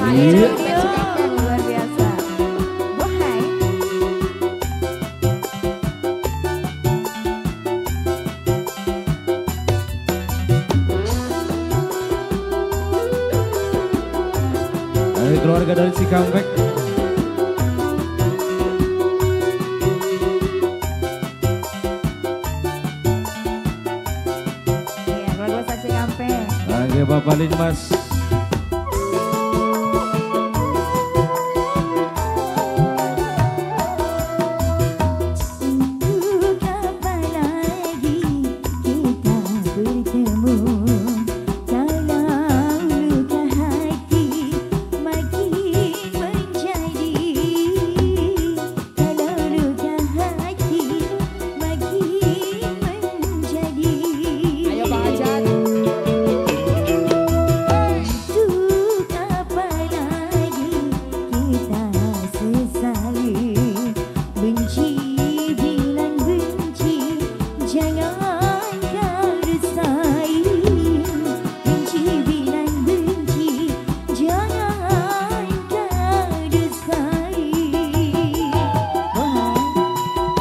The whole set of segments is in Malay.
Luar biasa. Bohai. Dari keluarga dari Cikampek. Iya, keluarga Cikampek. Lagi Bapak Linmas.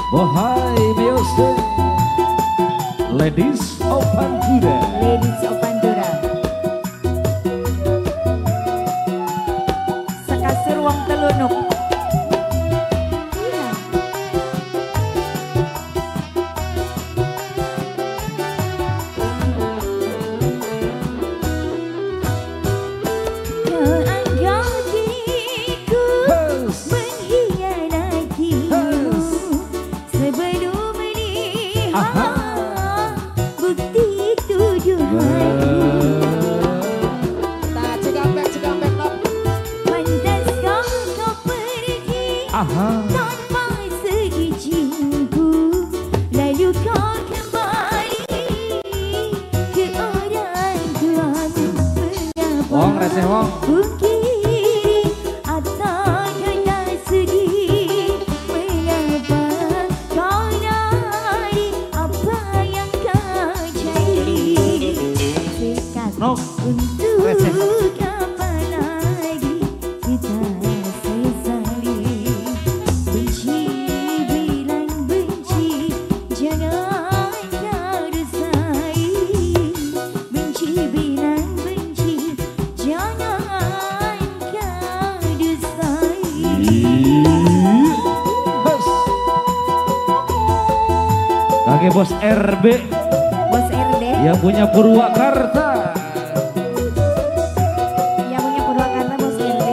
Bohai Biose, Ladies of Pantura. Ladies of Pantura. Sekasur wong telunuk. Tanpa seizinku, lalu kau kembali ke orang tuamu. Wong reseh wong. Mungkin atau kena sedih, mengapa kau lari, apa yang kau cari? Sekat untuk apa lagi kita sesali? Benci bilang benci, jangan kau desai. Benci bilang benci, jangan kau desai. Kakek Bos RB. Bos RD Yang punya Purwakarta. yang punya Purwakarta, Bos RD.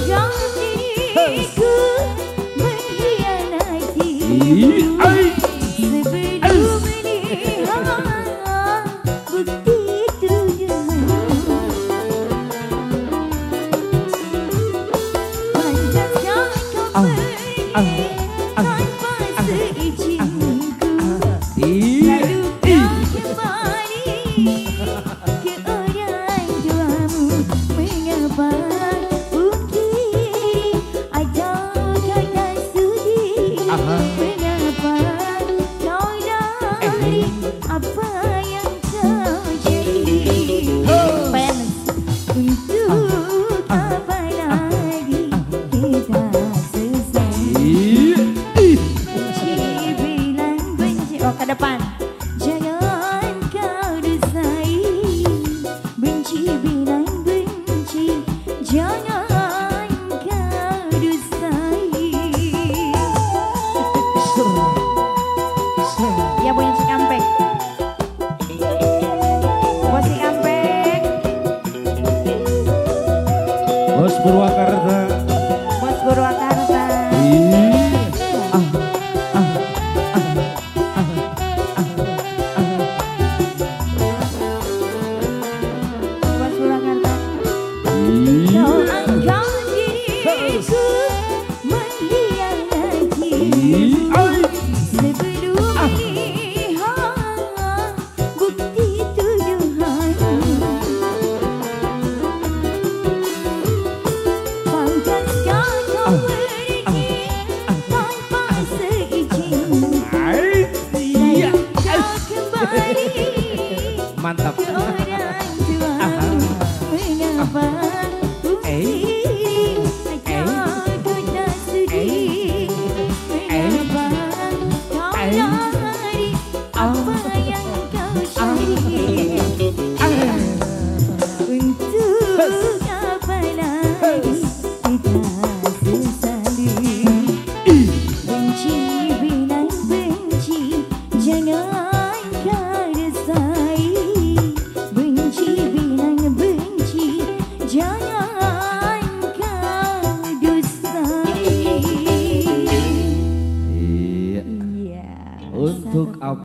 Jangan diriku mengkhianati sebelum melihat bukti tujuanmu. Pantaskah kau pergi tanpa seizinku, lalu kau kembali ke orang tuamu. Mengapa mungkin ada kata sudi? Mengapa kau lari, apa yang kau jadi? Untuk apa lagi kita sesali? Benci bilang benci, oh ke depan. Jangan kau desai. Benci bilang benci, jangan kau desai. Ya punya Cikampek. Bos Cikampek. Bos Purwakarta. Bos Purwakarta. Bos Purwakarta. Kau angkat